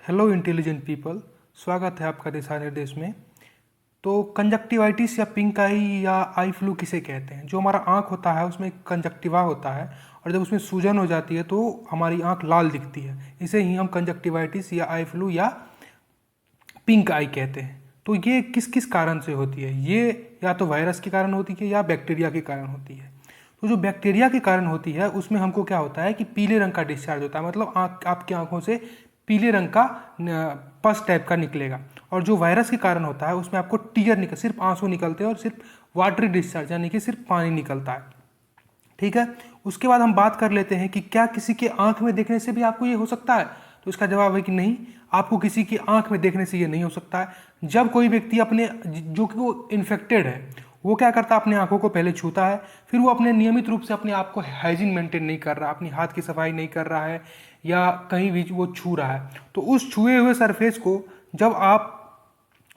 Hello intelligent people, स्वागत है आपका दिशा निर्देश में। तो कंजक्टिवाइटिस या पिंक आई या आई फ्लू किसे कहते हैं? जो हमारा आँख होता है उसमें कंजक्टिवा होता है और जब उसमें सूजन हो जाती है तो हमारी आँख लाल दिखती है। इसे ही हम कंजक्टिवाइटिस या आई फ्लू या पिंक आई कहते हैं। तो ये किस किस कारण से होती है? ये या तो वायरस के कारण होती है या बैक्टीरिया के कारण होती है। तो जो बैक्टीरिया के कारण होती है उसमें हमको क्या होता है कि पीले रंग का डिस्चार्ज होता है, मतलब आपकी आंखों से पीले रंग का पस टाइप का निकलेगा। और जो वायरस के कारण होता है उसमें आपको टीयर निकल, सिर्फ आंसू निकलते हैं और सिर्फ वाटरी डिस्चार्ज यानी कि सिर्फ पानी निकलता है। ठीक है, उसके बाद हम बात कर लेते हैं कि क्या किसी के आंख में देखने से भी आपको ये हो सकता है? तो इसका जवाब है कि नहीं, आपको किसी की आंख में देखने से ये नहीं हो सकता है। जब कोई व्यक्ति अपने जो कि वो इन्फेक्टेड है वो क्या करता है, अपने आंखों को पहले छूता है, फिर वो अपने नियमित रूप से अपने आप को हाइजीन मेंटेन नहीं कर रहा, अपनी हाथ की सफाई नहीं कर रहा है या कहीं भी वो छू रहा है, तो उस छुए हुए सरफेस को जब आप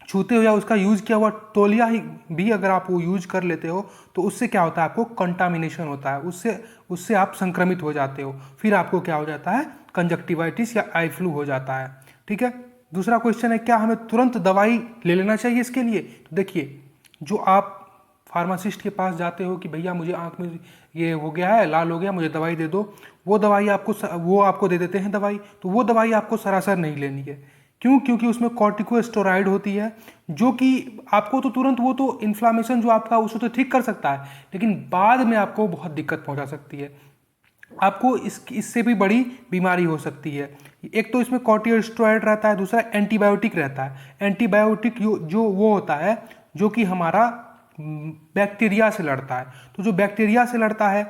छूते हो या उसका यूज किया हुआ तौलिया ही भी अगर आप वो यूज कर लेते हो तो उससे क्या होता है, आपको कंटामिनेशन होता है, उससे उससे आप संक्रमित हो जाते हो, फिर आपको क्या हो जाता है, कंजक्टिवाइटिस या आई फ्लू हो जाता है। ठीक है, दूसरा क्वेश्चन है क्या हमें तुरंत दवाई ले लेना चाहिए इसके लिए? तो देखिए, जो आप फार्मासिस्ट के पास जाते हो कि भैया मुझे आंख में ये हो गया है, लाल हो गया, मुझे दवाई दे दो, वो आपको दे देते हैं दवाई, तो वो दवाई आपको सरासर नहीं लेनी है। क्यों? क्योंकि उसमें कॉर्टिकोस्टेरॉइड होती है जो कि आपको तो तुरंत वो तो इन्फ्लामेशन जो आपका उसको तो ठीक कर सकता है, लेकिन बाद में आपको बहुत दिक्कत पहुंचा सकती है, आपको इससे भी बड़ी बीमारी हो सकती है। एक तो इसमें कॉर्टिकोस्टेरॉइड रहता है, दूसरा एंटीबायोटिक रहता है। एंटीबायोटिक जो वो होता है जो कि हमारा बैक्टीरिया से लड़ता है, तो जो बैक्टीरिया से लड़ता है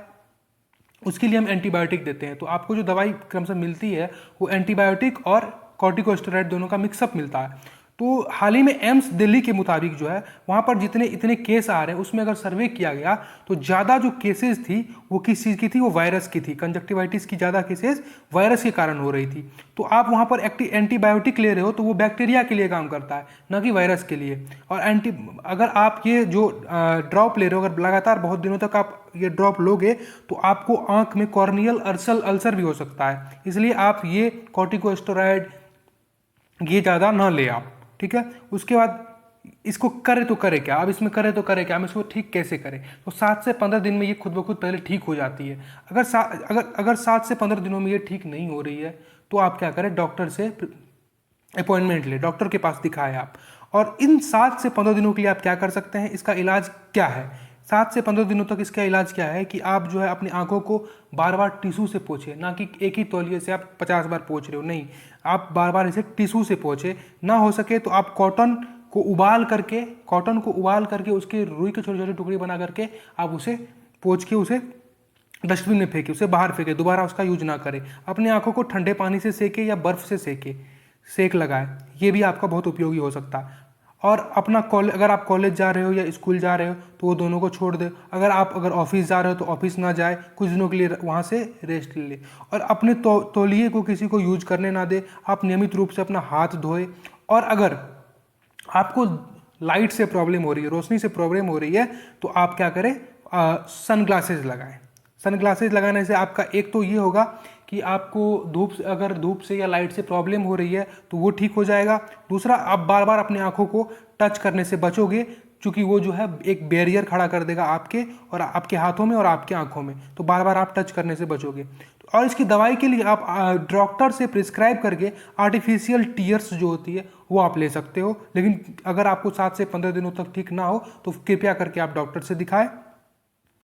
उसके लिए हम एंटीबायोटिक देते हैं। तो आपको जो दवाई क्रमशः मिलती है वो एंटीबायोटिक और कॉर्टिकोस्टेरॉइड दोनों का मिक्सअप मिलता है। तो हाल ही में एम्स दिल्ली के मुताबिक जो है वहाँ पर जितने इतने केस आ रहे हैं उसमें अगर सर्वे किया गया तो ज़्यादा जो केसेस थी वो किस चीज़ की थी, वो वायरस की थी। कंजक्टिवाइटिस की ज़्यादा केसेस वायरस के कारण हो रही थी। तो आप वहाँ पर एंटीबायोटिक ले रहे हो तो वो बैक्टीरिया के लिए काम करता है, ना कि वायरस के लिए। और अगर आप ये जो ड्रॉप ले रहे हो, अगर लगातार बहुत दिनों तक आप ये ड्रॉप लोगे तो आपको आंख में कॉर्नियल अल्सर भी हो सकता है। इसलिए आप ये कॉर्टिकोस्टेरॉइड ये ज़्यादा ना ले आप। ठीक है, उसके बाद इसको करे तो करे क्या, अब इसमें करे तो करे क्या, हम इसको ठीक कैसे करें? तो 7 से 15 दिन में ये खुद ब खुद पहले ठीक हो जाती है। अगर 7 से 15 दिनों में ये ठीक नहीं हो रही है तो आप क्या करें, डॉक्टर से अपॉइंटमेंट ले, डॉक्टर के पास दिखाएं आप। और इन 7 से 15 दिनों के लिए आप क्या कर सकते हैं, इसका इलाज क्या है? 7 से 15 दिनों तक इसका इलाज क्या है कि आप जो है अपनी आंखों को बार बार टिश्यू से पोंछें, ना कि एक ही तौलिए से आप 50 बार पोंछ रहे हो, नहीं, आप बार बार इसे टिश्यू से पोंछें। ना हो सके तो आप कॉटन को उबाल करके उसके रुई के छोटे छोटे टुकड़े बना करके आप उसे पोंछ के उसे डस्टबिन में फेंके, उसे बाहर फेंके, दोबारा उसका यूज ना करें। अपनी आंखों को ठंडे पानी से सेके या बर्फ से सेक लगाए, ये भी आपका बहुत उपयोगी हो सकता है। और अपना अगर आप कॉलेज जा रहे हो या स्कूल जा रहे हो तो वो दोनों को छोड़ दे। अगर ऑफिस जा रहे हो तो ऑफिस ना जाए, कुछ दिनों के लिए वहाँ से रेस्ट ले। और अपने तौलिए को किसी को यूज करने ना दे, आप नियमित रूप से अपना हाथ धोए। और अगर आपको लाइट से प्रॉब्लम हो रही है, रोशनी से प्रॉब्लम हो रही है, तो आप क्या करें, सनग्लासेस लगाएं। सनग्लासेस लगाने से आपका एक तो ये होगा कि आपको अगर धूप से या लाइट से प्रॉब्लम हो रही है तो वो ठीक हो जाएगा। दूसरा, आप बार बार अपनी आंखों को टच करने से बचोगे, क्योंकि वो जो है एक बैरियर खड़ा कर देगा आपके हाथों में और आपके आंखों में, तो बार बार आप टच करने से बचोगे। और इसकी दवाई के लिए आप डॉक्टर से प्रिस्क्राइब करके आर्टिफिशियल टीयर्स जो होती है वो आप ले सकते हो। लेकिन अगर आपको 7 से 15 दिनों तक ठीक ना हो तो कृपया करके आप डॉक्टर से दिखाएं।